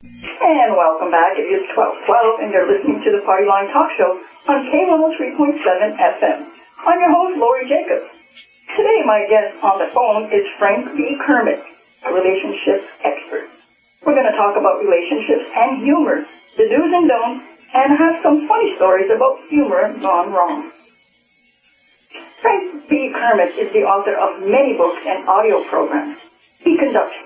And welcome back. It is 12:12, and you're listening to the Partyline Talk Show on K103.7 FM. I'm your host, Lori Jacobs. Today, my guest on the phone is Frank B. Kermit, a relationship expert. We're going to talk about relationships and humor, the do's and don'ts, and have some funny stories about humor gone wrong. Frank B. Kermit is the author of many books and audio programs. He conducts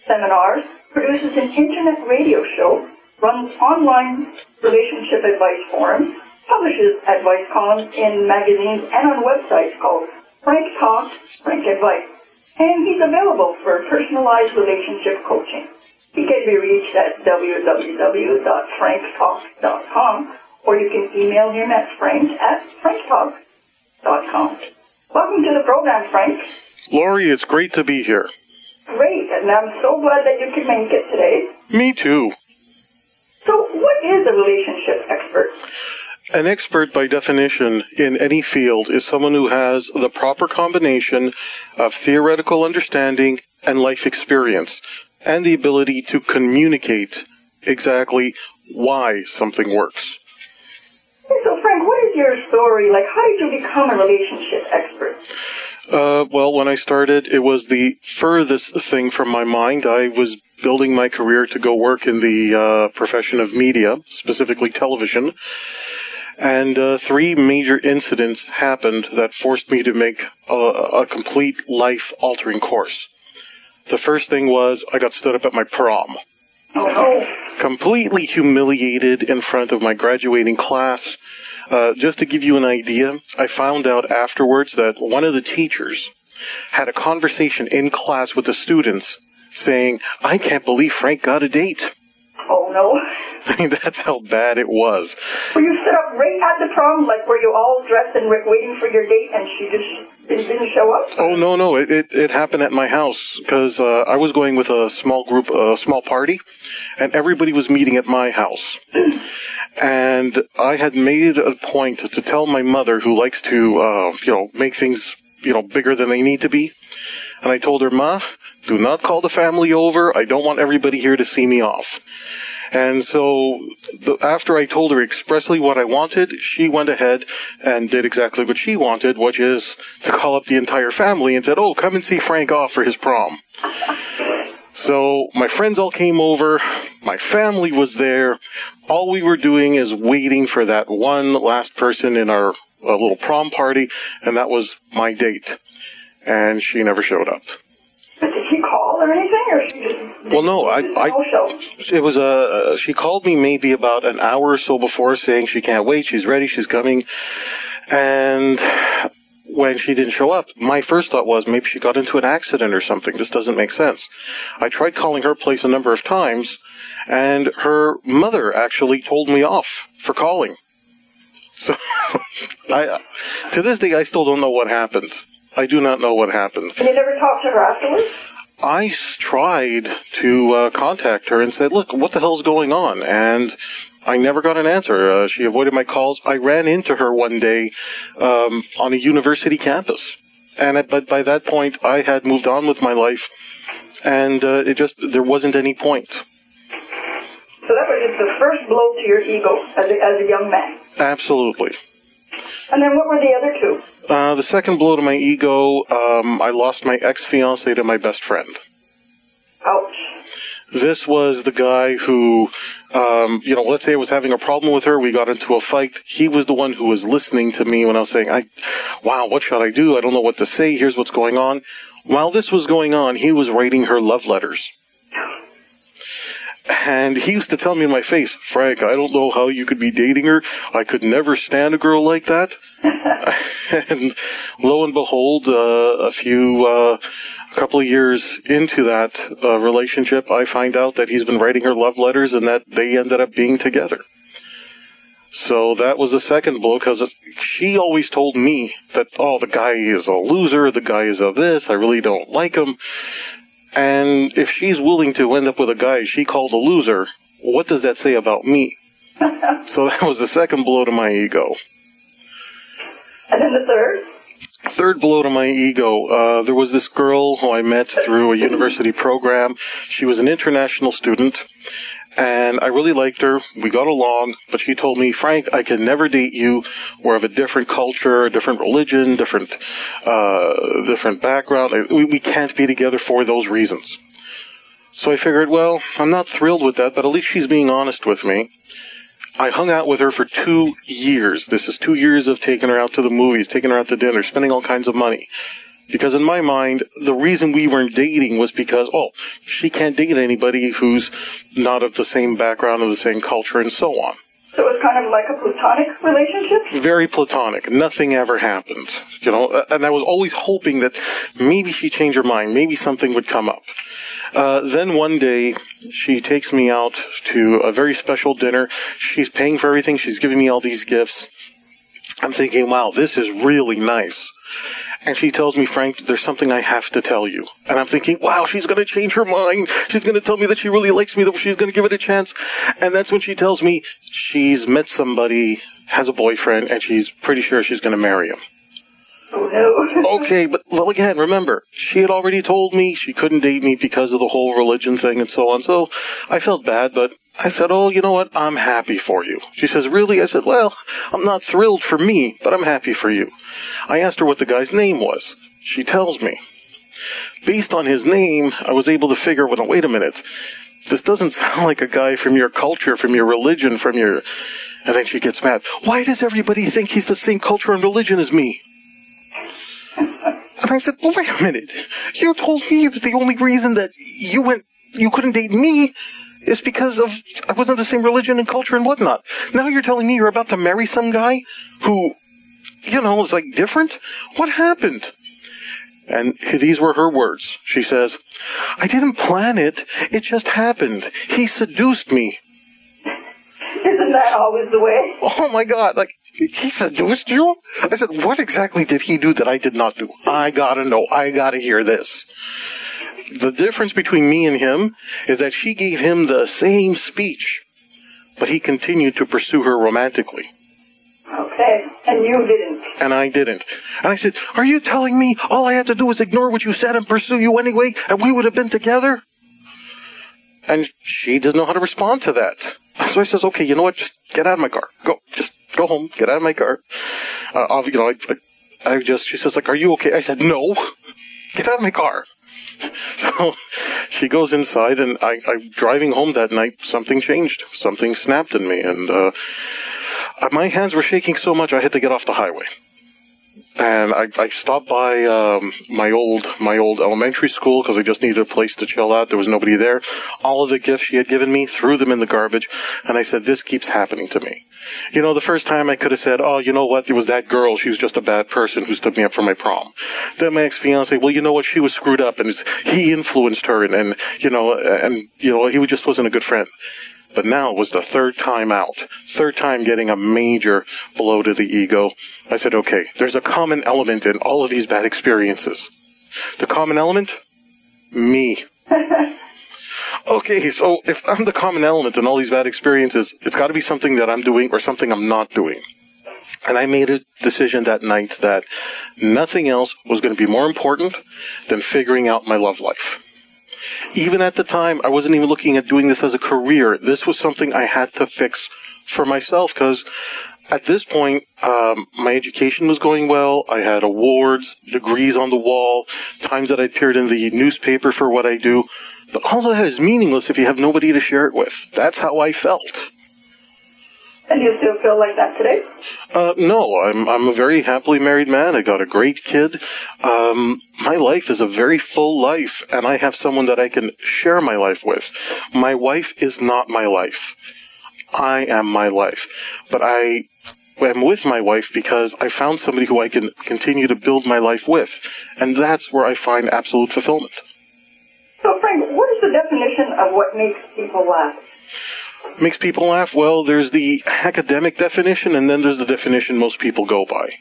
seminars, produces an internet radio show, runs online relationship advice forums, publishes advice columns in magazines and on websites called Frank Talk, Frank Advice, and he's available for personalized relationship coaching. He can be reached at www.franktalk.com, or you can email him at frank@franktalk.com. Welcome to the program, Frank. Lori, it's great to be here. Great, and I'm so glad that you could make it today. Me too. So, what is a relationship expert? An expert, by definition, in any field is someone who has the proper combination of theoretical understanding and life experience, and the ability to communicate exactly why something works. So, Frank, what is your story? Like, how did you become a relationship expert? Well, when I started, it was the furthest thing from my mind. I was building my career to go work in the profession of media, specifically television. And 3 major incidents happened that forced me to make a complete life-altering course. The first thing was I got stood up at my prom. Oh, no. Completely humiliated in front of my graduating class. Just to give you an idea, I found out afterwards that one of the teachers had a conversation in class with the students saying, "I can't believe Frank got a date." Oh, no. I mean, that's how bad it was. Were you set up right at the prom? Like, were you all dressed and waiting for your date and she just didn't show up? Oh, no. It happened at my house because I was going with a small group, a small party, and everybody was meeting at my house. And I had made a point to tell my mother, who likes to, make things, bigger than they need to be. And I told her, "Ma, do not call the family over. I don't want everybody here to see me off." And so after I told her expressly what I wanted, she went ahead and did exactly what she wanted, which is to call up the entire family and said, "Oh, come and see Frank off for his prom." So my friends all came over. My family was there. All we were doing is waiting for that one last person in our little prom party, and that was my date. And she never showed up. But did she call or anything, or she just... Well, no, it was she called me maybe about an hour or so before saying she can't wait, she's ready, she's coming. And when she didn't show up, my first thought was maybe she got into an accident or something. This doesn't make sense. I tried calling her place a number of times, and her mother actually told me off for calling. So, to this day, I still don't know what happened. I do not know what happened. And you never talked to her afterwards? I tried to contact her and said, "Look, what the hell's going on?" And I never got an answer. She avoided my calls. I ran into her one day on a university campus. But by that point, I had moved on with my life, and there wasn't any point. So that was just the first blow to your ego as a young man. Absolutely. And then what were the other 2? The second blow to my ego, I lost my ex-fiancé to my best friend. Ouch. This was the guy who, let's say I was having a problem with her, we got into a fight. He was the one who was listening to me when I was saying, wow, what should I do? I don't know what to say. Here's what's going on. While this was going on, he was writing her love letters. And he used to tell me in my face, "Frank, I don't know how you could be dating her. I could never stand a girl like that." And lo and behold, a couple of years into that relationship, I find out that he's been writing her love letters and that they ended up being together. So that was the second blow, because she always told me that, "Oh, the guy is a loser, the guy is of this, I really don't like him." And if she's willing to end up with a guy she called a loser, what does that say about me? So that was the second blow to my ego. And then the third? Third blow to my ego. There was this girl who I met through a university program. She was an international student, And I really liked her. We got along, but she told me, Frank, I can never date you. We're of a different culture, a different religion, different background. We can't be together for those reasons. So I figured, well, I'm not thrilled with that, but at least she's being honest with me. I hung out with her for 2 years. This is 2 years of taking her out to the movies, taking her out to dinner, spending all kinds of money. Because in my mind, the reason we weren't dating was because, she can't date anybody who's not of the same background, of the same culture, and so on. So it was kind of like a platonic relationship? Very platonic. Nothing ever happened, and I was always hoping that maybe she'd change her mind, maybe something would come up. Then one day, she takes me out to a very special dinner. She's paying for everything. She's giving me all these gifts. I'm thinking, wow, this is really nice. And she tells me, Frank, there's something I have to tell you. And I'm thinking, wow, she's going to change her mind. She's going to tell me that she really likes me, that she's going to give it a chance. And that's when she tells me she's met somebody, has a boyfriend, and she's pretty sure she's going to marry him. Oh, no. Okay, but, well, again, remember, she had already told me she couldn't date me because of the whole religion thing and so on. So I felt bad, but I said, you know what? I'm happy for you. She says, really? I said, well, I'm not thrilled for me, but I'm happy for you. I asked her what the guy's name was. She tells me. Based on his name, I was able to figure, well, wait a minute. This doesn't sound like a guy from your culture, from your religion, from your... And then she gets mad. Why does everybody think he's the same culture and religion as me? And I said, well, wait a minute. You told me that the only reason that you couldn't date me is because I wasn't the same religion and culture and whatnot. Now you're telling me you're about to marry some guy who, is like different? What happened? And these were her words. She says, I didn't plan it. It just happened. He seduced me. Isn't that always the way? Oh my God, he seduced you? I said, what exactly did he do that I did not do? I gotta know. I gotta hear this. The difference between me and him is that she gave him the same speech, but he continued to pursue her romantically. Okay, and you didn't. And I didn't. And I said, are you telling me all I had to do was ignore what you said and pursue you anyway, and we would have been together? And she didn't know how to respond to that. So I says, okay, you know what, just get out of my car. Just go home, get out of my car. She says, are you okay? I said, no, get out of my car. So she goes inside, and I'm driving home that night. Something changed. Something snapped in me, and my hands were shaking so much I had to get off the highway. And I stopped by my old elementary school because I just needed a place to chill out. There was nobody there. All of the gifts she had given me, threw them in the garbage, and I said, this keeps happening to me. The first time I could have said, you know what, it was that girl. She was just a bad person who stood me up for my prom. Then my ex-fiance, well, you know what, she was screwed up, and he influenced her, and he just wasn't a good friend. But now it was the third time out. Third time getting a major blow to the ego. I said, okay, there's a common element in all of these bad experiences. The common element? Me. Okay, so if I'm the common element in all these bad experiences, it's got to be something that I'm doing or something I'm not doing. And I made a decision that night that nothing else was going to be more important than figuring out my love life. Even at the time, I wasn't even looking at doing this as a career. This was something I had to fix for myself because at this point, my education was going well. I had awards, degrees on the wall, times that I appeared in the newspaper for what I do. But all of that is meaningless if you have nobody to share it with. That's how I felt. And you still feel like that today? No, I'm a very happily married man. I got a great kid. My life is a very full life, and I have someone that I can share my life with. My wife is not my life. I am my life. But I am with my wife because I found somebody who I can continue to build my life with. And that's where I find absolute fulfillment. So, Frank, what is the definition of what makes people laugh? Makes people laugh? Well, there's the academic definition, and then there's the definition most people go by.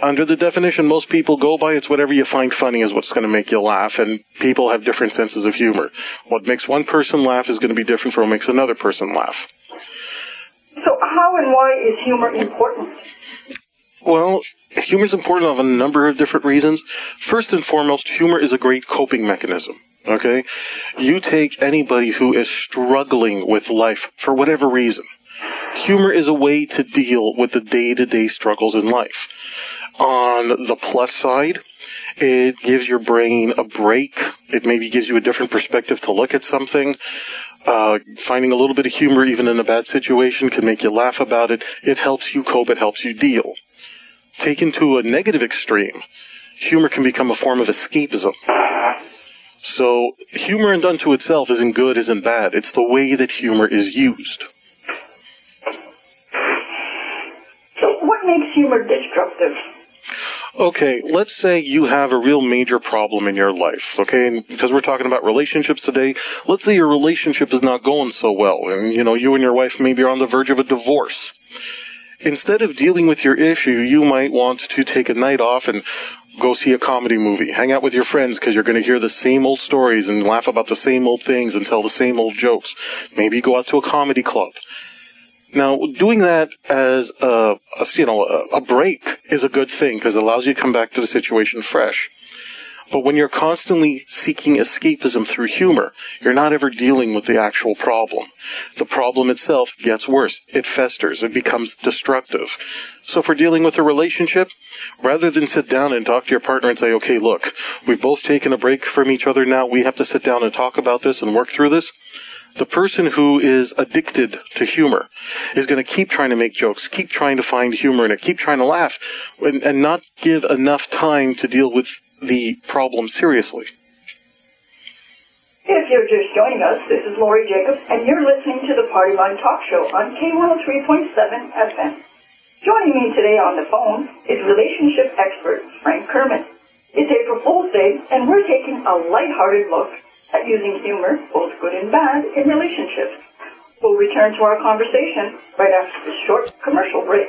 Under the definition most people go by, it's whatever you find funny is what's going to make you laugh, and people have different senses of humor. What makes one person laugh is going to be different from what makes another person laugh. So how and why is humor important? Well, humor is important of a number of different reasons. First and foremost, humor is a great coping mechanism. Okay? You take anybody who is struggling with life for whatever reason. Humor is a way to deal with the day-to-day struggles in life. On the plus side, it gives your brain a break. It maybe gives you a different perspective to look at something. Finding a little bit of humor even in a bad situation can make you laugh about it. It helps you cope. It helps you deal. Taken to a negative extreme, humor can become a form of escapism. So humor unto itself isn't good, isn't bad. It's the way that humor is used. So what makes humor destructive? Okay, let's say you have a real major problem in your life, okay? And because we're talking about relationships today, let's say your relationship is not going so well, and, you and your wife maybe are on the verge of a divorce. Instead of dealing with your issue, you might want to take a night off and go see a comedy movie. Hang out with your friends because you're going to hear the same old stories and laugh about the same old things and tell the same old jokes. Maybe go out to a comedy club. Now, doing that as a break is a good thing because it allows you to come back to the situation fresh. But when you're constantly seeking escapism through humor, you're not ever dealing with the actual problem. The problem itself gets worse. It festers. It becomes destructive. So if we're dealing with a relationship, rather than sit down and talk to your partner and say, okay, look, we've both taken a break from each other now. We have to sit down and talk about this and work through this. The person who is addicted to humor is going to keep trying to make jokes, keep trying to find humor in it, keep trying to laugh, and not give enough time to deal with the problem seriously. If you're just joining us, this is Lori Jacobs, and you're listening to the Partyline Talk Show on K103.7 FM. Joining me today on the phone is relationship expert Frank Kermit. It's April Fool's Day, and we're taking a lighthearted look at using humor, both good and bad, in relationships. We'll return to our conversation right after this short commercial break.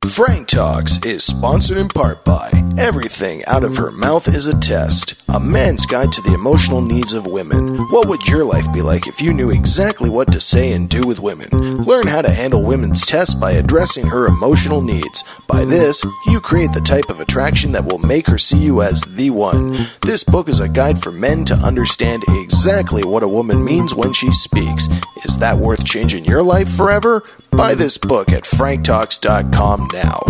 Frank Talks is sponsored in part by Everything Out of Her Mouth is a Test, a man's guide to the emotional needs of women. What would your life be like if you knew exactly what to say and do with women? Learn how to handle women's tests by addressing her emotional needs. By this, you create the type of attraction that will make her see you as the one. This book is a guide for men to understand exactly what a woman means when she speaks. Is that worth changing your life forever? Buy this book at franktalks.com now.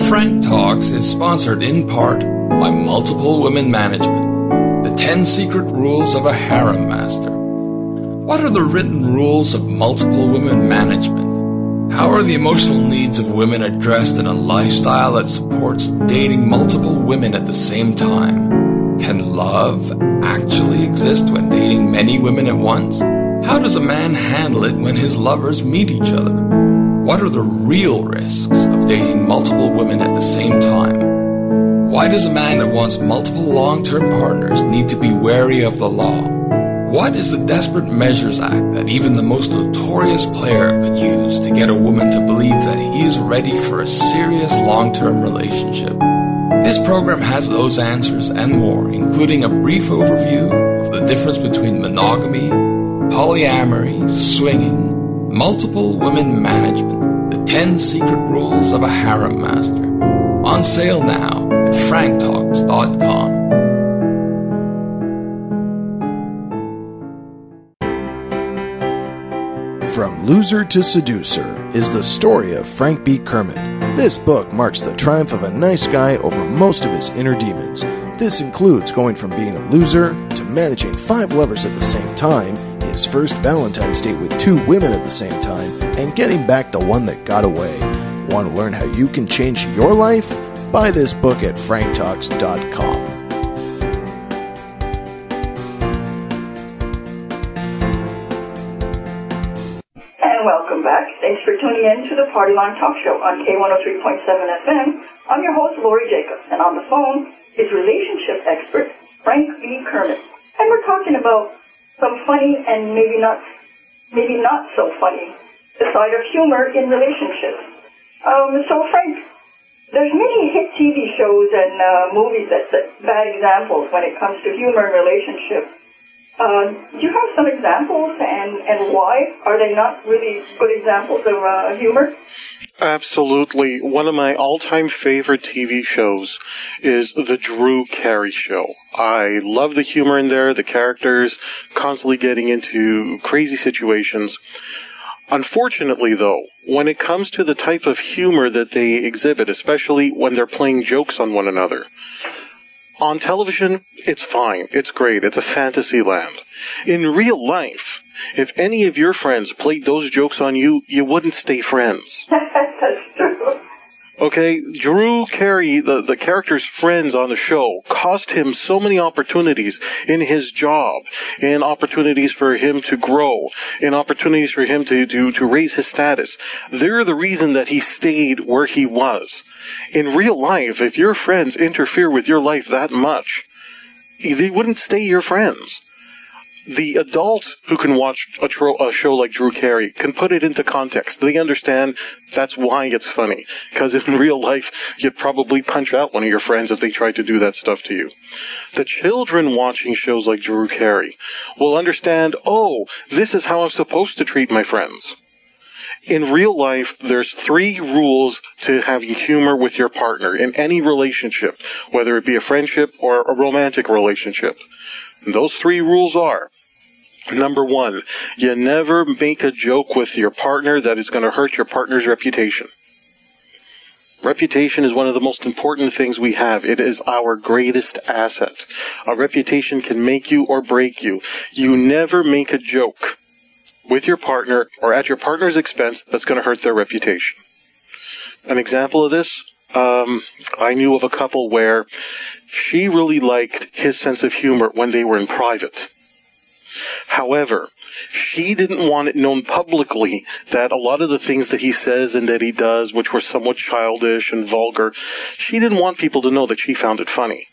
Frank Talks is sponsored in part by Multiple Women Management, the 10 secret rules of a harem master. What are the written rules of multiple women management? How are the emotional needs of women addressed in a lifestyle that supports dating multiple women at the same time? Can love actually exist when dating many women at once? How does a man handle it when his lovers meet each other? What are the real risks of dating multiple women at the same time? Why does a man that wants multiple long-term partners need to be wary of the law? What is the Desperate Measures Act that even the most notorious player could use to get a woman to believe that he is ready for a serious long-term relationship? This program has those answers and more, including a brief overview of the difference between monogamy, polyamory, swinging, multiple women management, the 10 secret rules of a harem master. On sale now at franktalks.com. From Loser to Seducer is the story of Frank B. Kermit. This book marks the triumph of a nice guy over most of his inner demons. This includes going from being a loser to managing 5 lovers at the same time, his first Valentine's date with 2 women at the same time, and getting back the one that got away. Want to learn how you can change your life? Buy this book at franktalks.com. And welcome back. Thanks for tuning in to the Partyline Talk Show on K103.7 FM. I'm your host, Lori Jacobs, and on the phone is relationship expert Frank B. Kermit. And we're talking about some funny and maybe not so funny, the side of humor in relationships. So Frank, there's many hit TV shows and movies that set bad examples when it comes to humor in relationships. Do you have some examples, and why? Are they not really good examples of humor? Absolutely. One of my all-time favorite TV shows is The Drew Carey Show. I love the humor in there, the characters constantly getting into crazy situations. Unfortunately, though, when it comes to the type of humor that they exhibit, especially when they're playing jokes on one another, on television, it's fine. It's great. It's a fantasy land. In real life, if any of your friends played those jokes on you, you wouldn't stay friends. That's true. Okay, Drew Carey, the character's friends on the show, cost him so many opportunities in his job, in opportunities for him to grow, in opportunities for him to raise his status. They're the reason that he stayed where he was. In real life, if your friends interfere with your life that much, they wouldn't stay your friends. The adults who can watch a show like Drew Carey can put it into context. They understand that's why it's funny. Because in real life, you'd probably punch out one of your friends if they tried to do that stuff to you. The children watching shows like Drew Carey will understand, oh, this is how I'm supposed to treat my friends. In real life, there's 3 rules to having humor with your partner in any relationship, whether it be a friendship or a romantic relationship. And those 3 rules are, number 1, you never make a joke with your partner that is going to hurt your partner's reputation. Reputation is one of the most important things we have. It is our greatest asset. A reputation can make you or break you. You never make a joke with your partner or at your partner's expense that's going to hurt their reputation. An example of this, I knew of a couple where she really liked his sense of humor when they were in private. However, she didn't want it known publicly that a lot of the things that he says and that he does, which were somewhat childish and vulgar, she didn't want people to know that she found it funny.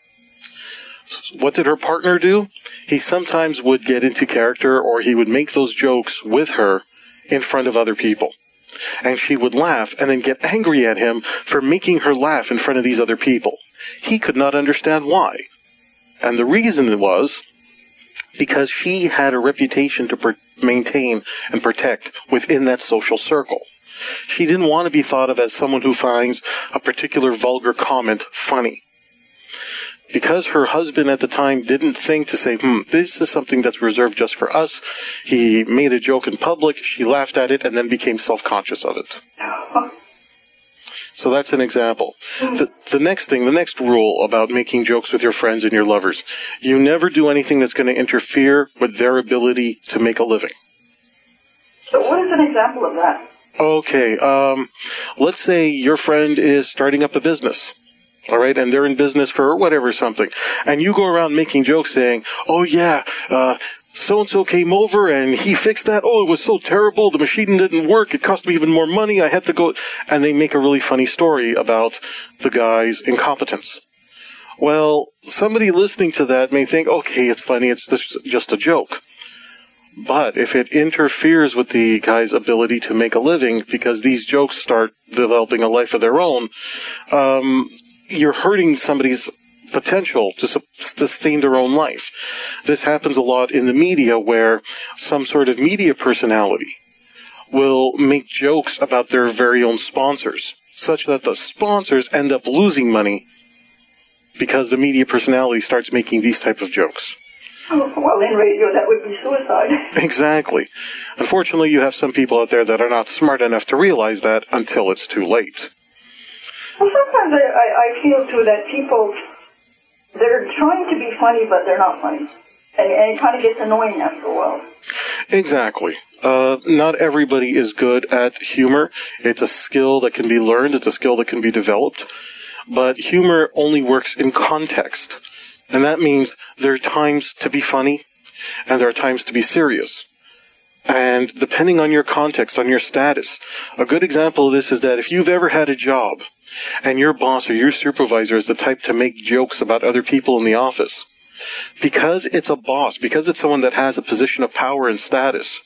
What did her partner do? He sometimes would get into character, or he would make those jokes with her in front of other people. And she would laugh and then get angry at him for making her laugh in front of these other people. He could not understand why. And the reason was because she had a reputation to maintain and protect within that social circle. She didn't want to be thought of as someone who finds a particular vulgar comment funny. Because her husband at the time didn't think to say, this is something that's reserved just for us, he made a joke in public, she laughed at it, and then became self-conscious of it. So that's an example. The next rule about making jokes with your friends and your lovers, you never do anything that's going to interfere with their ability to make a living. So what is an example of that? Okay, let's say your friend is starting up a business. All right, and they're in business for whatever something. And you go around making jokes saying, oh yeah, so-and-so came over and he fixed that. Oh, it was so terrible. The machine didn't work. It cost me even more money. I had to go. And they make a really funny story about the guy's incompetence. Well, somebody listening to that may think, okay, it's funny. It's just a joke. But if it interferes with the guy's ability to make a living because these jokes start developing a life of their own, you're hurting somebody's potential to sustain their own life. This happens a lot in the media where some sort of media personality will make jokes about their very own sponsors, such that the sponsors end up losing money because the media personality starts making these type of jokes. Well, in radio, that would be suicide. Exactly. Unfortunately, you have some people out there that are not smart enough to realize that until it's too late. Well, sometimes I feel, too, that people, they're trying to be funny, but they're not funny. And it kind of gets annoying after a while. Exactly. Not everybody is good at humor. It's a skill that can be learned. It's a skill that can be developed. But humor only works in context. And that means there are times to be funny, and there are times to be serious. And depending on your context, on your status, a good example of this is that if you've ever had a job, and your boss or your supervisor is the type to make jokes about other people in the office, because it's a boss, because it's someone that has a position of power and status,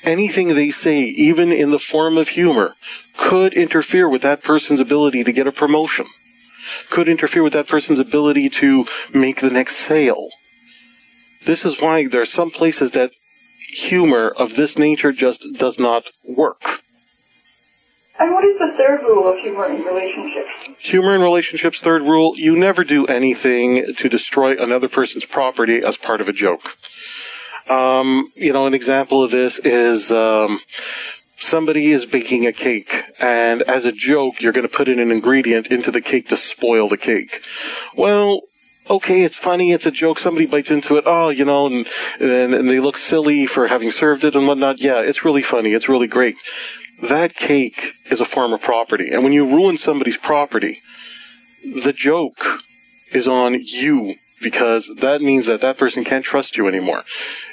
anything they say, even in the form of humor, could interfere with that person's ability to get a promotion, could interfere with that person's ability to make the next sale. This is why there are some places that humor of this nature just does not work. And what is the third rule of humor in relationships? Humor in relationships, third rule, you never do anything to destroy another person's property as part of a joke. An example of this is somebody is baking a cake, and as a joke, you're going to put in an ingredient into the cake to spoil the cake. Well, okay, it's funny, it's a joke, somebody bites into it, and they look silly for having served it and whatnot. Yeah, it's really funny, it's really great. That cake is a form of property, and when you ruin somebody's property, the joke is on you, because that means that person can't trust you anymore.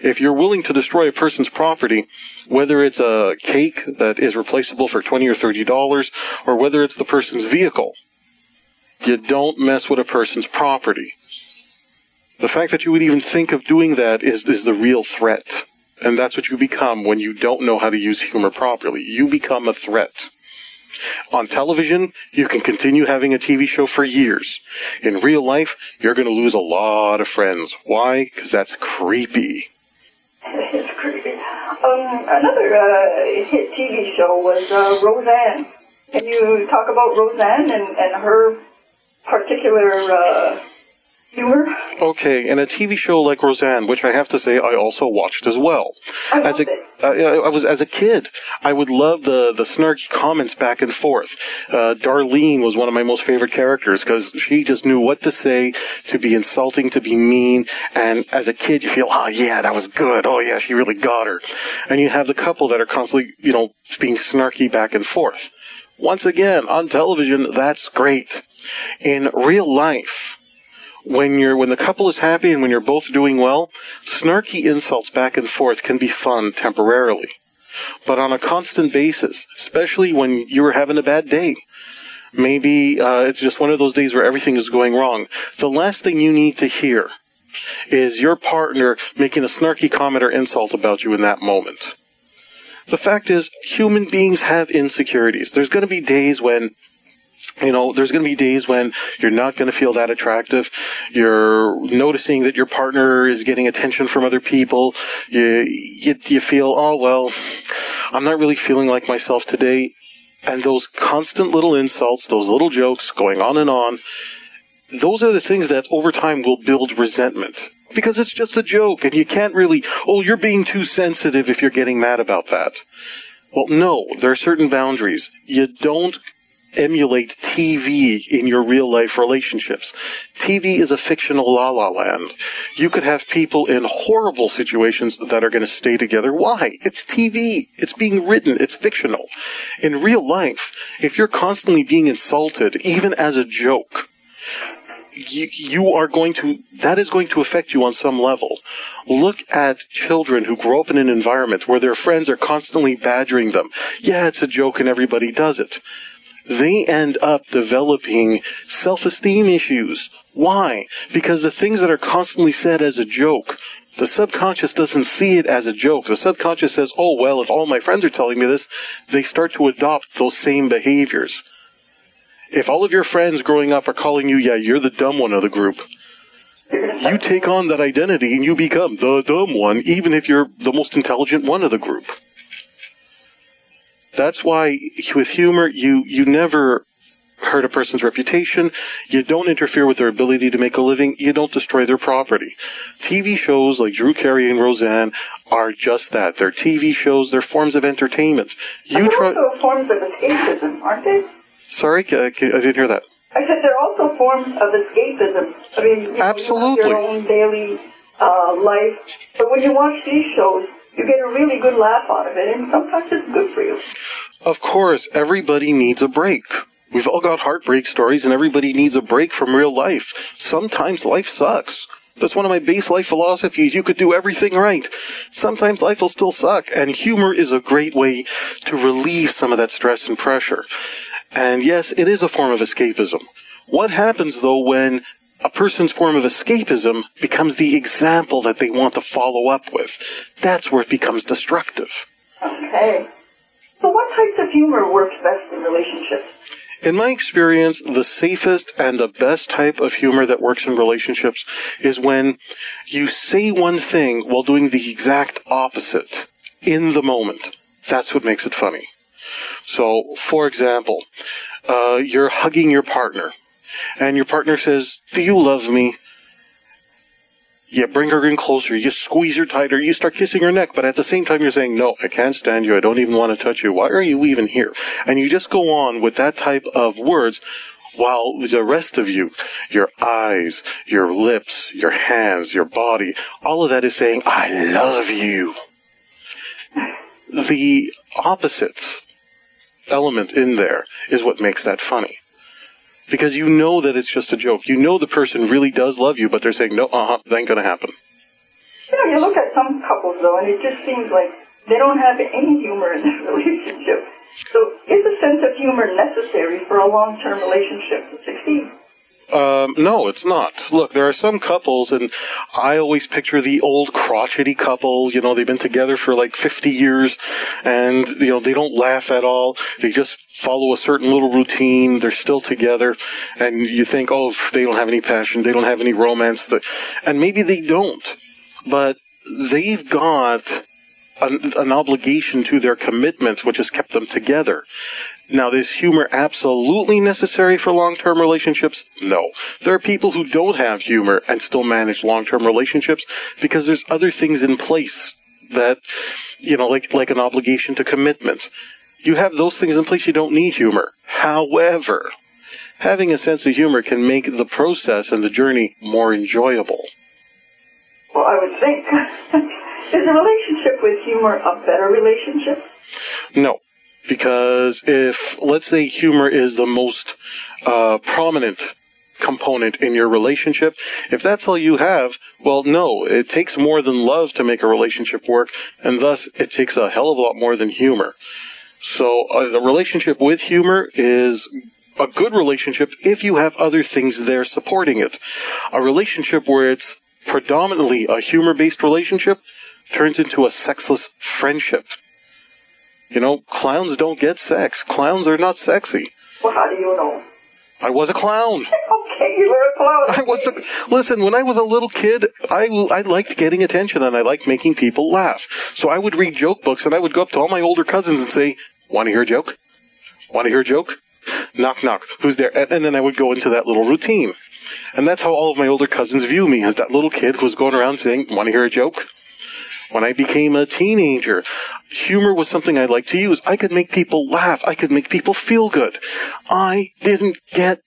If you're willing to destroy a person's property, whether it's a cake that is replaceable for $20 or $30, or whether it's the person's vehicle, you don't mess with a person's property. The fact that you would even think of doing that is the real threat. And that's what you become when you don't know how to use humor properly. You become a threat. On television, you can continue having a TV show for years. In real life, you're going to lose a lot of friends. Why? Because that's creepy. It's creepy. Another hit TV show was Roseanne. Can you talk about Roseanne and her particular humor? Okay, and a TV show like Roseanne, which I have to say I also watched as well. As a kid, I would love the snarky comments back and forth. Darlene was one of my most favorite characters because she just knew what to say, to be insulting, to be mean, and as a kid you feel, oh yeah, that was good, oh yeah, she really got her. And you have the couple that are constantly, being snarky back and forth. Once again, on television, that's great. In real life, when the couple is happy and when you're both doing well, snarky insults back and forth can be fun temporarily. But on a constant basis, especially when you're having a bad day, maybe it's just one of those days where everything is going wrong, the last thing you need to hear is your partner making a snarky comment or insult about you in that moment. The fact is, human beings have insecurities. There's going to be days when you're not going to feel that attractive. You're noticing that your partner is getting attention from other people. You feel, oh, well, I'm not really feeling like myself today. And those constant little insults, those little jokes going on and on, those are the things that over time will build resentment. Because it's just a joke, and you can't really, you're being too sensitive if you're getting mad about that. Well, no, there are certain boundaries. You don't emulate TV in your real life relationships. TV is a fictional la-la land. You could have people in horrible situations that are going to stay together. Why? It's TV. It's being written. It's fictional. In real life, if you're constantly being insulted, even as a joke, that is going to affect you on some level. Look at children who grow up in an environment where their friends are constantly badgering them. Yeah, it's a joke and everybody does it. They end up developing self-esteem issues. Why? Because the things that are constantly said as a joke, the subconscious doesn't see it as a joke. The subconscious says, oh, well, if all my friends are telling me this, they start to adopt those same behaviors. If all of your friends growing up are calling you, yeah, you're the dumb one of the group, you take on that identity and you become the dumb one, even if you're the most intelligent one of the group. That's why with humor, you never hurt a person's reputation. You don't interfere with their ability to make a living. You don't destroy their property. TV shows like Drew Carey and Roseanne are just that. They're TV shows. They're forms of entertainment. They're also forms of escapism, aren't they? Sorry, I didn't hear that. I said they're also forms of escapism. I mean, absolutely. You have your own daily life. But when you watch these shows, you get a really good laugh out of it, and sometimes it's good for you. Of course, everybody needs a break. We've all got heartbreak stories, and everybody needs a break from real life. Sometimes life sucks. That's one of my base life philosophies. You could do everything right. Sometimes life will still suck, and humor is a great way to relieve some of that stress and pressure. And yes, it is a form of escapism. What happens, though, when a person's form of escapism becomes the example that they want to follow up with? That's where it becomes destructive. Okay. So what types of humor works best in relationships? In my experience, the safest and the best type of humor that works in relationships is when you say one thing while doing the exact opposite in the moment. That's what makes it funny. So, for example, you're hugging your partner, and your partner says, "Do you love me?" You bring her in closer, you squeeze her tighter, you start kissing her neck, but at the same time you're saying, "No, I can't stand you, I don't even want to touch you, why are you even here?" And you just go on with that type of words, while the rest of you, your eyes, your lips, your hands, your body, all of that is saying, "I love you." The opposite element in there is what makes that funny. Because you know that it's just a joke. You know the person really does love you, but they're saying, "No, that ain't gonna happen." You look at some couples, though, and it just seems like they don't have any humor in their relationship. So is a sense of humor necessary for a long-term relationship to succeed? No, it's not. Look, there are some couples, and I always picture the old crotchety couple, they've been together for like 50 years, and, they don't laugh at all. They just follow a certain little routine. They're still together, and you think, oh, they don't have any passion, they don't have any romance, and maybe they don't, but they've got an obligation to their commitment, which has kept them together. Now, is humor absolutely necessary for long-term relationships? No. There are people who don't have humor and still manage long-term relationships because there's other things in place that, like an obligation to commitment. You have those things in place, you don't need humor. However, having a sense of humor can make the process and the journey more enjoyable. Well, I would think. Is a relationship with humor a better relationship? No. Because if, let's say, humor is the most prominent component in your relationship, if that's all you have, well, no, it takes more than love to make a relationship work, and thus it takes a hell of a lot more than humor. So a relationship with humor is a good relationship if you have other things there supporting it. A relationship where it's predominantly a humor-based relationship turns into a sexless friendship. Clowns don't get sex. Clowns are not sexy. Well, how do you know? I was a clown. Okay, you were a clown. Listen, when I was a little kid, I liked getting attention and I liked making people laugh. So I would read joke books and I would go up to all my older cousins and say, "Want to hear a joke? Want to hear a joke? Knock, knock. Who's there?" And then I would go into that little routine. And that's how all of my older cousins view me, as that little kid who was going around saying, "Want to hear a joke?" When I became a teenager, humor was something I liked to use. I could make people laugh. I could make people feel good. I didn't get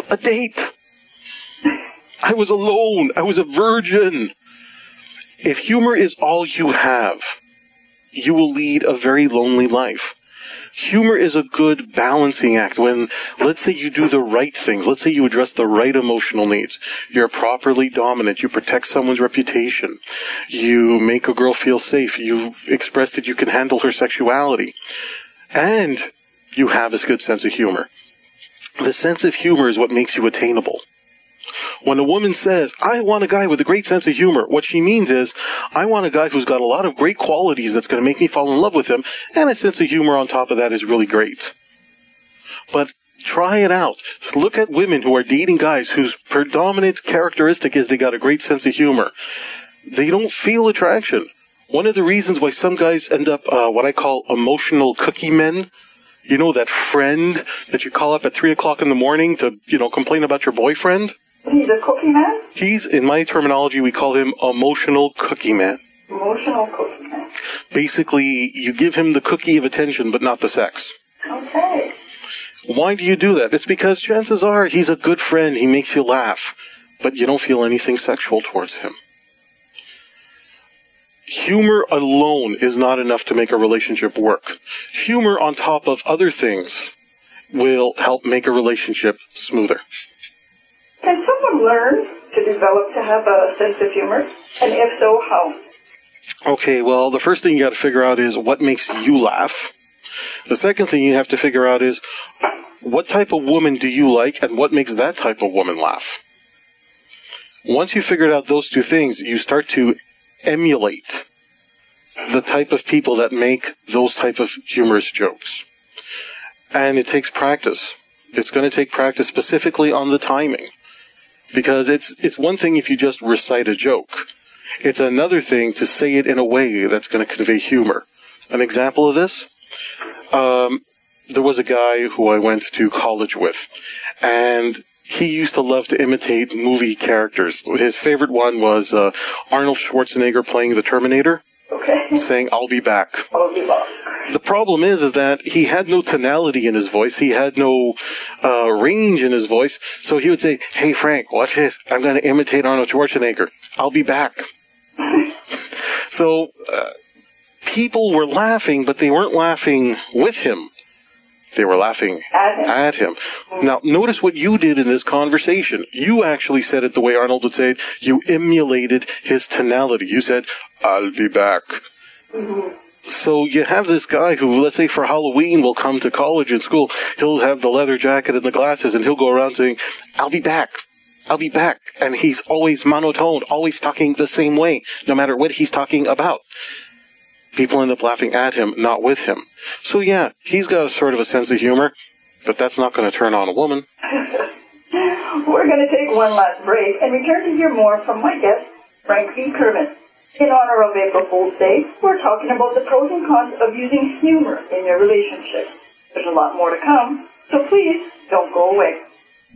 a date. I was alone. I was a virgin. If humor is all you have, you will lead a very lonely life. Humor is a good balancing act when, let's say, you do the right things. Let's say you address the right emotional needs. You're properly dominant. You protect someone's reputation. You make a girl feel safe. You express that you can handle her sexuality. And you have a good sense of humor. The sense of humor is what makes you attainable. When a woman says, "I want a guy with a great sense of humor," what she means is, I want a guy who's got a lot of great qualities that's going to make me fall in love with him, and a sense of humor on top of that is really great. But try it out. Look at women who are dating guys whose predominant characteristic is they got a great sense of humor. They don't feel attraction. One of the reasons why some guys end up what I call emotional cookie men, that friend that you call up at 3 o'clock in the morning to, complain about your boyfriend. He's a cookie man? He's, in my terminology, we call him emotional cookie man. Emotional cookie man. Basically, you give him the cookie of attention, but not the sex. Okay. Why do you do that? It's because chances are he's a good friend, he makes you laugh, but you don't feel anything sexual towards him. Humor alone is not enough to make a relationship work. Humor on top of other things will help make a relationship smoother. Can someone learn to develop to have a sense of humor? And if so, how? Okay, well, the first thing you got to figure out is what makes you laugh. The second thing you have to figure out is what type of woman do you like and what makes that type of woman laugh. Once you figured out those two things, you start to emulate the type of people that make those type of humorous jokes. And it takes practice. It's going to take practice specifically on the timing. Because it's one thing if you just recite a joke. It's another thing to say it in a way that's going to convey humor. An example of this, There was a guy who I went to college with, and he used to love to imitate movie characters. His favorite one was Arnold Schwarzenegger playing the Terminator, saying, "I'll be back." I'll be back. The problem is that he had no tonality in his voice. He had no range in his voice. So he would say, "Hey, Frank, watch this. I'm going to imitate Arnold Schwarzenegger. I'll be back." So people were laughing, but they weren't laughing with him. They were laughing at him. Now, notice what you did in this conversation. You actually said it the way Arnold would say it. You emulated his tonality. You said, "I'll be back." Mm-hmm. So you have this guy who, let's say for Halloween, will come to college and school. He'll have the leather jacket and the glasses, and he'll go around saying, "I'll be back. I'll be back." And he's always monotone, always talking the same way, no matter what he's talking about. People end up laughing at him, not with him. So yeah, he's got a sort of a sense of humor, but that's not going to turn on a woman. We're going to take one last break and return to hear more from my guest, Frank V. Kermit. In honor of April Fool's Day, we're talking about the pros and cons of using humor in your relationship. There's a lot more to come, so please don't go away.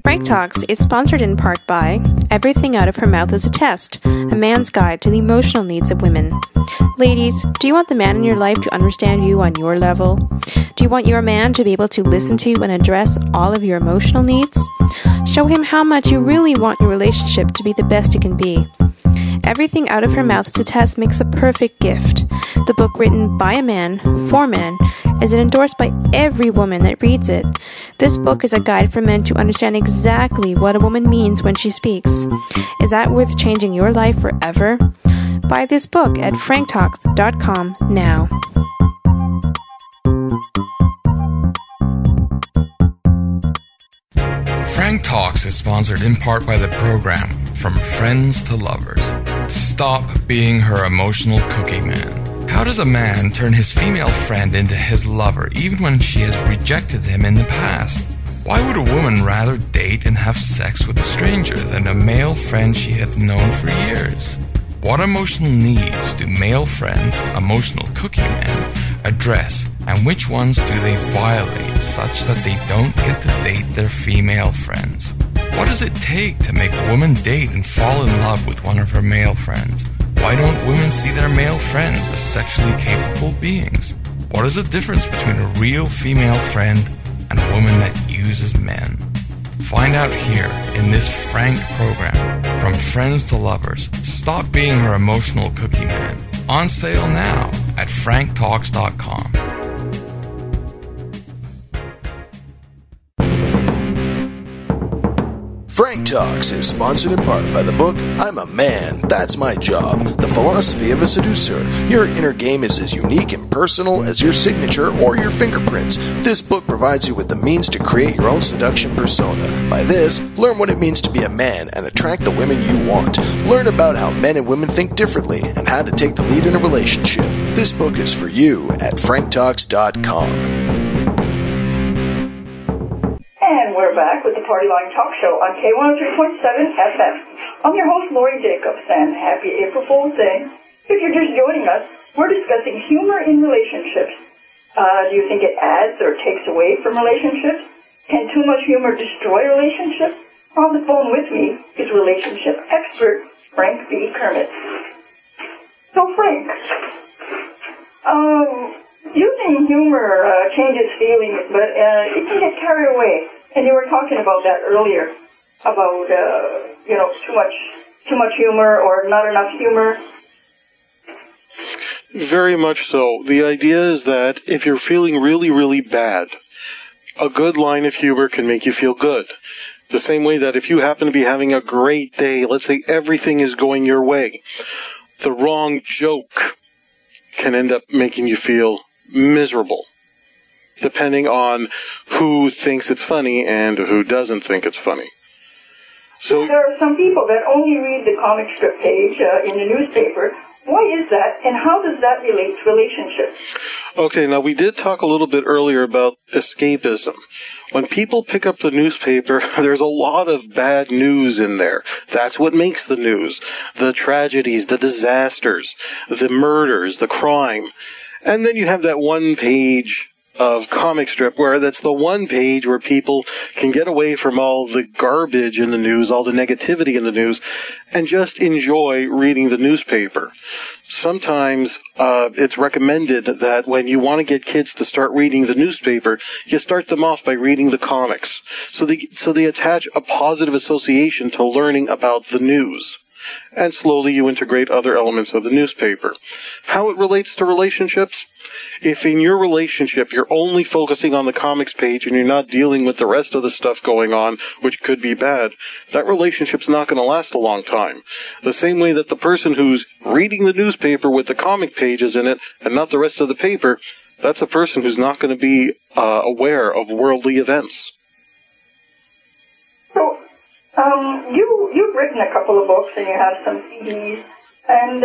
Frank Talks is sponsored in part by Everything Out of Her Mouth is a Test, a man's guide to the emotional needs of women. Ladies, do you want the man in your life to understand you on your level? Do you want your man to be able to listen to and address all of your emotional needs? Show him how much you really want your relationship to be the best it can be. Everything Out of Her Mouth is a Test makes a perfect gift. The book written by a man, for men, is endorsed by every woman that reads it. This book is a guide for men to understand exactly what a woman means when she speaks. Is that worth changing your life forever? Buy this book at franktalks.com now. Frank Talks is sponsored in part by the program From Friends to Lovers. Stop being her emotional cookie man. How does a man turn his female friend into his lover even when she has rejected him in the past? Why would a woman rather date and have sex with a stranger than a male friend she had known for years? What emotional needs do male friends, emotional cookie men, address, and which ones do they violate such that they don't get to date their female friends? What does it take to make a woman date and fall in love with one of her male friends? Why don't women see their male friends as sexually capable beings? What is the difference between a real female friend and a woman that uses men? Find out here in this Frank program, From Friends to Lovers. Stop being her emotional cookie man. On sale now at franktalks.com. Frank Talks is sponsored in part by the book I'm a Man, That's My Job, The Philosophy of a Seducer. Your inner game is as unique and personal as your signature or your fingerprints. This book provides you with the means to create your own seduction persona. By this, learn what it means to be a man and attract the women you want. Learn about how men and women think differently and how to take the lead in a relationship. This book is for you at franktalks.com. And we're back with the Partyline Talk Show on K103.7 FM. I'm your host, Lori Jacobs, and happy April Fool's Day. If you're just joining us, we're discussing humor in relationships. Do you think it adds or takes away from relationships? Can too much humor destroy relationships? On the phone with me is relationship expert Frank V. Kermit. So, Frank, using humor changes feelings, but it can get carried away. And you were talking about that earlier, about too much humor or not enough humor. Very much so. The idea is that if you're feeling really, really bad, a good line of humor can make you feel good. The same way that if you happen to be having a great day, let's say everything is going your way, the wrong joke can end up making you feel miserable, depending on who thinks it's funny and who doesn't think it's funny. So there are some people that only read the comic strip page in the newspaper. Why is that, and how does that relate to relationships? Okay, now we did talk a little bit earlier about escapism. When people pick up the newspaper, there's a lot of bad news in there. That's what makes the news. The tragedies, the disasters, the murders, the crime. And then you have that one page of comic strip where that's the one page where people can get away from all the garbage in the news, all the negativity in the news, and just enjoy reading the newspaper. Sometimes it's recommended that when you want to get kids to start reading the newspaper, you start them off by reading the comics. So they attach a positive association to learning about the news. And slowly you integrate other elements of the newspaper. How it relates to relationships? If in your relationship you're only focusing on the comics page and you're not dealing with the rest of the stuff going on, which could be bad, that relationship's not going to last a long time. The same way that the person who's reading the newspaper with the comic pages in it and not the rest of the paper, that's a person who's not going to be aware of worldly events. So, you've written a couple of books and you have some CDs, and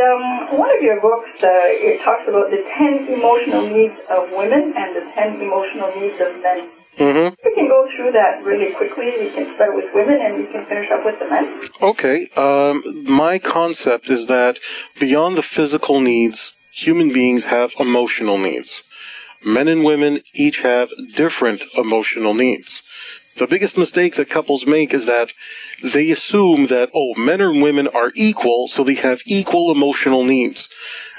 one of your books, it talks about the 10 emotional needs of women and the 10 emotional needs of men. Mm-hmm. We can go through that really quickly. We can start with women and we can finish up with the men. Okay. My concept is that beyond the physical needs, human beings have emotional needs. Men and women each have different emotional needs. The biggest mistake that couples make is that they assume that, men and women are equal, so they have equal emotional needs.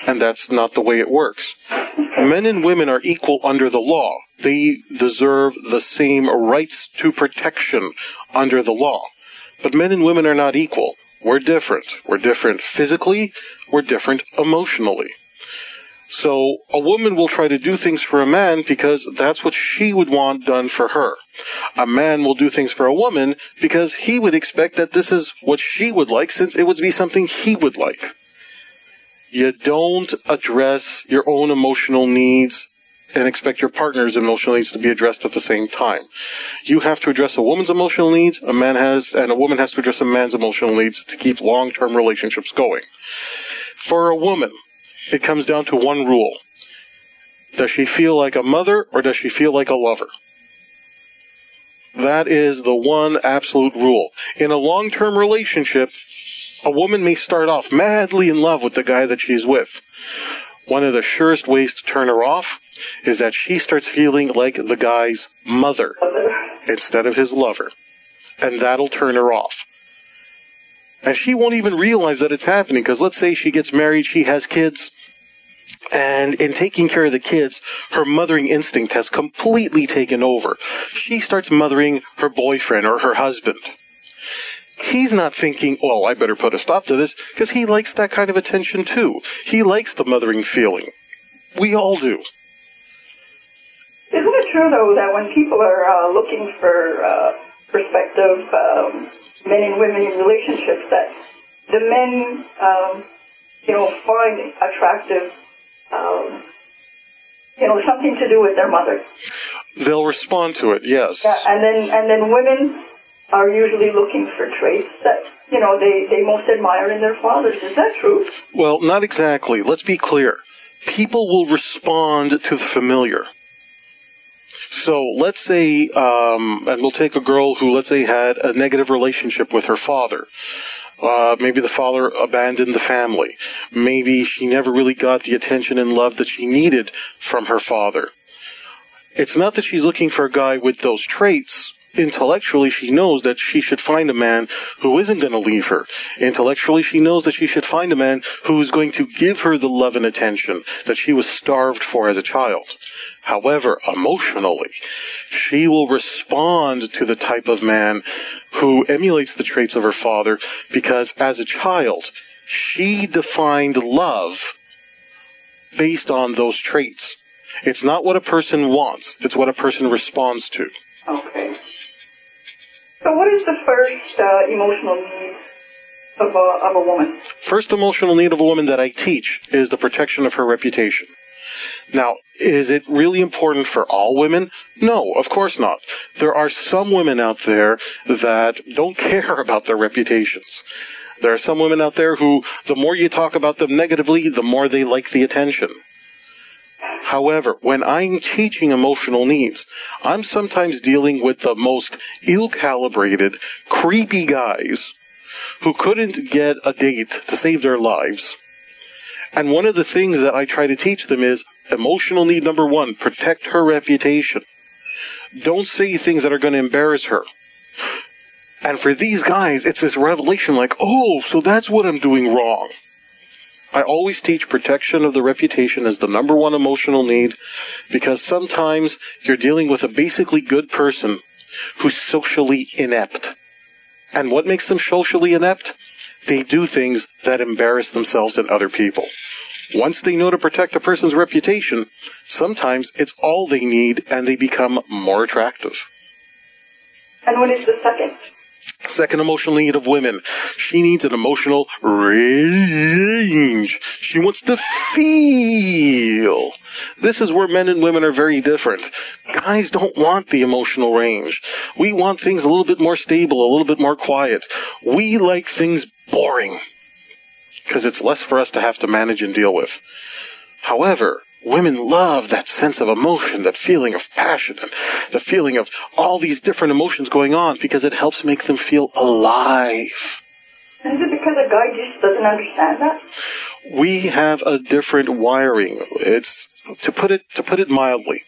And that's not the way it works. Men and women are equal under the law. They deserve the same rights to protection under the law. But men and women are not equal. We're different. We're different physically. We're different emotionally. So a woman will try to do things for a man because that's what she would want done for her. A man will do things for a woman because he would expect that this is what she would like, since it would be something he would like. You don't address your own emotional needs and expect your partner's emotional needs to be addressed at the same time. You have to address a woman's emotional needs, and a woman has to address a man's emotional needs to keep long-term relationships going. For a woman, it comes down to one rule. Does she feel like a mother or does she feel like a lover? That is the one absolute rule. In a long-term relationship, a woman may start off madly in love with the guy that she's with. One of the surest ways to turn her off is that she starts feeling like the guy's mother instead of his lover. And that'll turn her off. And she won't even realize that it's happening, because let's say she gets married, she has kids, and in taking care of the kids, her mothering instinct has completely taken over. She starts mothering her boyfriend or her husband. He's not thinking, I better put a stop to this, because he likes that kind of attention too. He likes the mothering feeling. We all do. Isn't it true, though, that when people are looking for prospective men and women in relationships, that the men, find attractive, something to do with their mother? They'll respond to it, yes. Yeah, and then women are usually looking for traits that, they most admire in their fathers. Is that true? Well, not exactly. Let's be clear. People will respond to the familiar. So let's say, and we'll take a girl who, let's say, had a negative relationship with her father. Maybe the father abandoned the family. Maybe she never really got the attention and love that she needed from her father. It's not that she's looking for a guy with those traits. Intellectually, she knows that she should find a man who isn't going to leave her. Intellectually, she knows that she should find a man who's going to give her the love and attention that she was starved for as a child. However, emotionally, she will respond to the type of man who emulates the traits of her father, because as a child, she defined love based on those traits. It's not what a person wants, it's what a person responds to. Okay. So what is the first emotional need of a woman? First emotional need of a woman that I teach is the protection of her reputation. Now, is it really important for all women? No, of course not. There are some women out there that don't care about their reputations. There are some women out there who, the more you talk about them negatively, the more they like the attention. However, when I'm teaching emotional needs, I'm sometimes dealing with the most ill-calibrated, creepy guys who couldn't get a date to save their lives. And one of the things that I try to teach them is Emotional need number 1, protect her reputation. Don't say things that are going to embarrass her. And for these guys, it's this revelation like, oh, so that's what I'm doing wrong. I always teach protection of the reputation as the number 1 emotional need, because sometimes you're dealing with a basically good person who's socially inept. And what makes them socially inept? They do things that embarrass themselves and other people. Once they know to protect a person's reputation, sometimes it's all they need and they become more attractive. And what is the second? Second emotional need of women. She needs an emotional range. She wants to feel. This is where men and women are very different. Guys don't want the emotional range. We want things a little bit more stable, a little bit more quiet. We like things boring, because it's less for us to have to manage and deal with. However, women love that sense of emotion, that feeling of passion, and the feeling of all these different emotions going on, because it helps make them feel alive. And is it because a guy just doesn't understand that? We have a different wiring. It's, to put it mildly,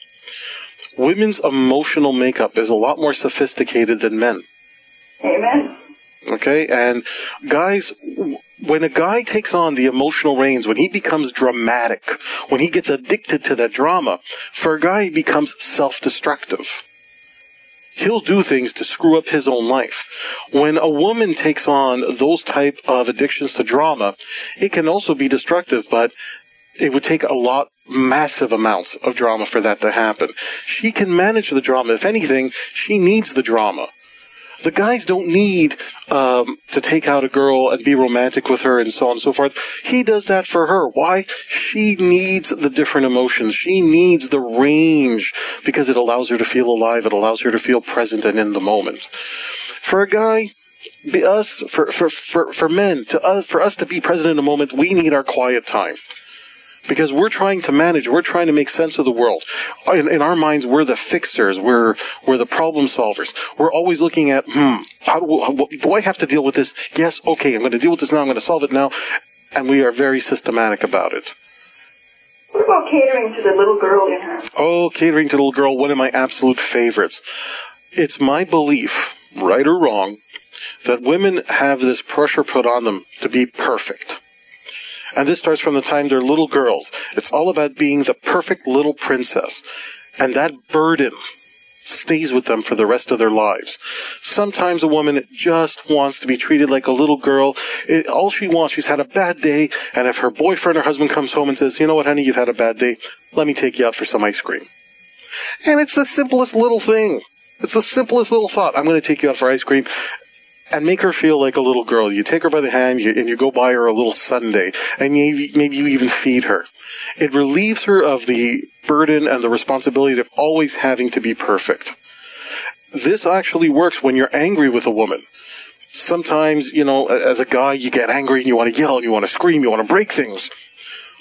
women's emotional makeup is a lot more sophisticated than men. Amen. Okay, and guys, when a guy takes on the emotional reins, when he becomes dramatic, when he gets addicted to that drama, for a guy he becomes self-destructive. He'll do things to screw up his own life. When a woman takes on those type of addictions to drama, it can also be destructive, but it would take massive amounts of drama for that to happen. She can manage the drama. If anything, she needs the drama. The guys don't need to take out a girl and be romantic with her and so on and so forth. He does that for her. Why? She needs the different emotions. She needs the range, because it allows her to feel alive. It allows her to feel present and in the moment. For a guy, for men, for us to be present in the moment, we need our quiet time. Because we're trying to manage, we're trying to make sense of the world. In our minds, we're the fixers, we're the problem solvers. We're always looking at, do I have to deal with this? Yes, okay, I'm going to deal with this now, I'm going to solve it now. And we are very systematic about it. What about catering to the little girl in her? Oh, catering to the little girl, one of my absolute favorites. It's my belief, right or wrong, that women have this pressure put on them to be perfect. And this starts from the time they're little girls. It's all about being the perfect little princess. And that burden stays with them for the rest of their lives. Sometimes a woman just wants to be treated like a little girl. All she wants, she's had a bad day, and if her boyfriend or husband comes home and says, you know what, honey, you've had a bad day, let me take you out for some ice cream. And it's the simplest little thing. It's the simplest little thought. I'm going to take you out for ice cream. And make her feel like a little girl. You take her by the hand and you go buy her a little sundae. And maybe you even feed her. It relieves her of the burden and the responsibility of always having to be perfect. This actually works when you're angry with a woman. Sometimes, as a guy, you get angry and you want to yell and you want to scream, you want to break things.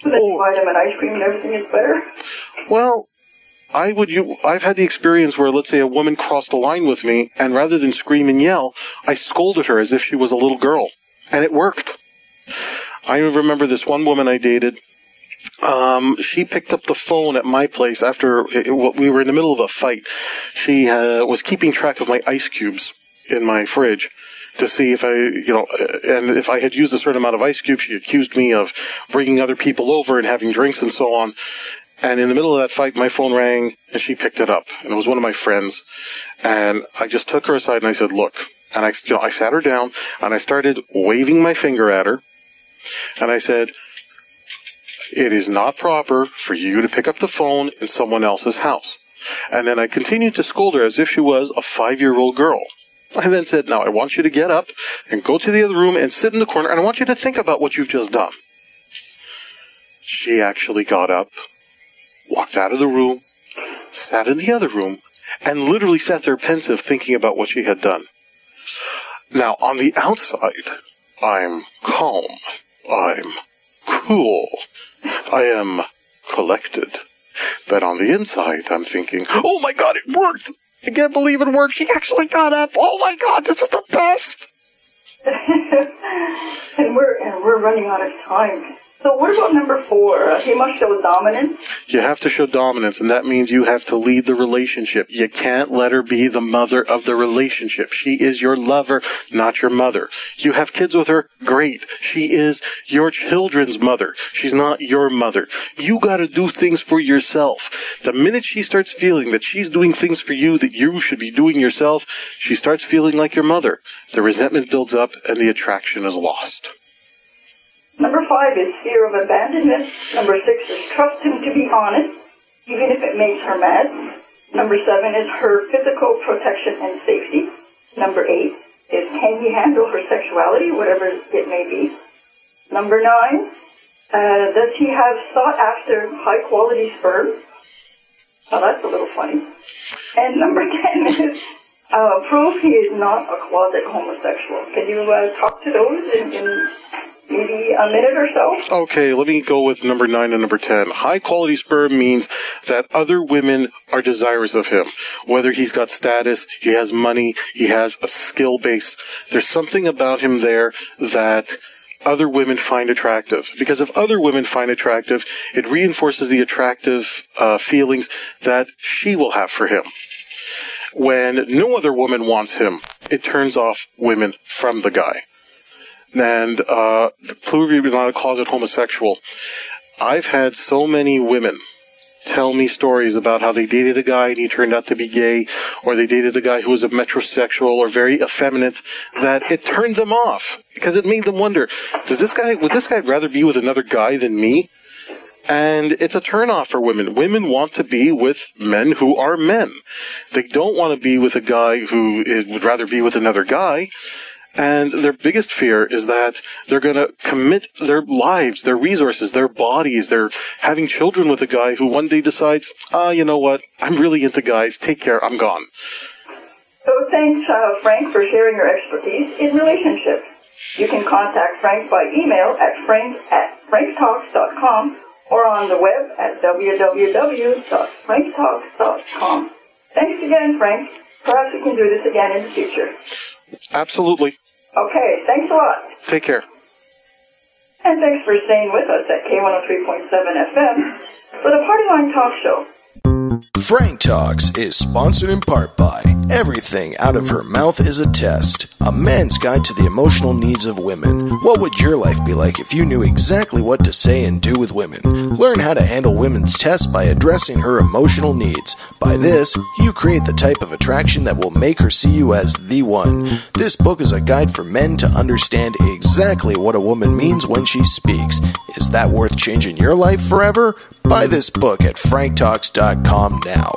So then you buy them an ice cream and everything is better? Well, I've had the experience where, let's say, a woman crossed a line with me, and rather than scream and yell, I scolded her as if she was a little girl. And it worked. I remember this one woman I dated. She picked up the phone at my place after we were in the middle of a fight. She was keeping track of my ice cubes in my fridge to see if and if I had used a certain amount of ice cubes. She accused me of bringing other people over and having drinks and so on. And in the middle of that fight, my phone rang, and she picked it up. And it was one of my friends. And I just took her aside, and I said, look. And I sat her down, and I started waving my finger at her. And I said, it is not proper for you to pick up the phone in someone else's house. And then I continued to scold her as if she was a 5-year-old girl. I then said, now I want you to get up and go to the other room and sit in the corner, and I want you to think about what you've just done. She actually got up, walked out of the room, sat in the other room, and literally sat there pensive thinking about what she had done. Now, on the outside, I'm calm, I'm cool, I am collected. But on the inside, I'm thinking, oh my God, it worked! I can't believe it worked! She actually got up! Oh my God, this is the best! and we're running out of time. So what about number 4? He must show dominance. You have to show dominance, and that means you have to lead the relationship. You can't let her be the mother of the relationship. She is your lover, not your mother. You have kids with her? Great. She is your children's mother. She's not your mother. You gotta do things for yourself. The minute she starts feeling that she's doing things for you that you should be doing yourself, she starts feeling like your mother. The resentment builds up, and the attraction is lost. Number 5 is fear of abandonment. Number 6 is trust him to be honest, even if it makes her mad. Number 7 is her physical protection and safety. Number 8 is can he handle her sexuality, whatever it may be. Number 9, does he have sought-after high-quality sperm? Oh, that's a little funny. And number 10 is prove he is not a closet homosexual. Can you talk to those in maybe a minute or so? Okay, let me go with number 9 and number 10. High-quality sperm means that other women are desirous of him. Whether he's got status, he has money, he has a skill base. There's something about him there that other women find attractive. Because if other women find attractive, it reinforces the attractive feelings that she will have for him. When no other woman wants him, it turns off women from the guy. And prove you're not a closet homosexual. I've had so many women tell me stories about how they dated a guy and he turned out to be gay, or they dated a guy who was a metrosexual or very effeminate, that it turned them off because it made them wonder, would this guy rather be with another guy than me? And it's a turn-off for women. Women want to be with men who are men. They don't want to be with a guy who would rather be with another guy. And their biggest fear is that they're going to commit their lives, their resources, their bodies. They're having children with a guy who one day decides, you know what, I'm really into guys. Take care, I'm gone. So thanks, Frank, for sharing your expertise in relationships. You can contact Frank by email at frank@franktalks.com or on the web at www.franktalks.com. Thanks again, Frank. Perhaps we can do this again in the future. Absolutely. Okay, thanks a lot. Take care. And thanks for staying with us at K103.7 FM for the Partyline Talk Show. Frank Talks is sponsored in part by Everything Out of Her Mouth is a Test, a man's guide to the emotional needs of women. What would your life be like if you knew exactly what to say and do with women? Learn how to handle women's tests by addressing her emotional needs. By this, you create the type of attraction that will make her see you as the one. This book is a guide for men to understand exactly what a woman means when she speaks. Is that worth changing your life forever? Buy this book at franktalks.com now.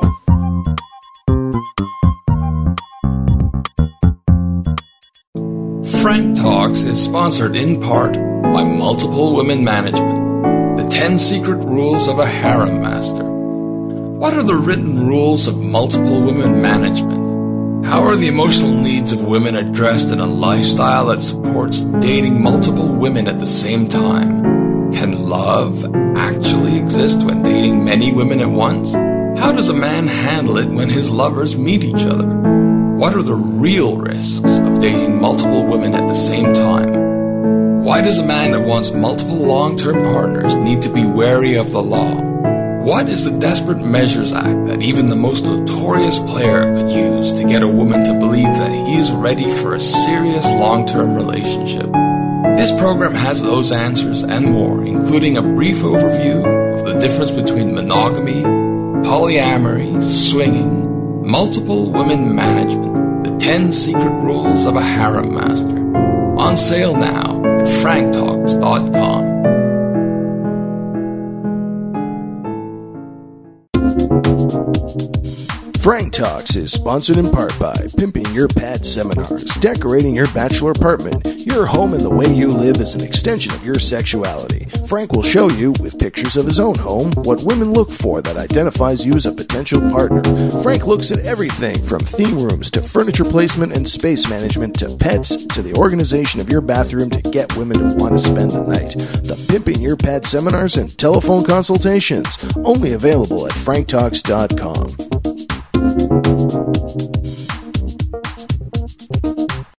Frank Talks is sponsored in part by Multiple Women Management, the 10 secret rules of a harem master. What are the written rules of multiple women management? How are the emotional needs of women addressed in a lifestyle that supports dating multiple women at the same time? Can love actually exist when dating many women at once? How does a man handle it when his lovers meet each other? What are the real risks of dating multiple women at the same time? Why does a man that wants multiple long-term partners need to be wary of the law? What is the Desperate Measures Act that even the most notorious player could use to get a woman to believe that he is ready for a serious long-term relationship? This program has those answers and more, including a brief overview of the difference between monogamy, polyamory, swinging, multiple women management, the 10 secret rules of a harem master. On sale now at franktalks.com. Frank Talks is sponsored in part by Pimping Your Pad Seminars. Decorating your bachelor apartment, your home, and the way you live is an extension of your sexuality. Frank will show you, with pictures of his own home, what women look for that identifies you as a potential partner. Frank looks at everything from theme rooms to furniture placement and space management to pets to the organization of your bathroom to get women to want to spend the night. The Pimping Your Pad Seminars and telephone consultations, only available at franktalks.com.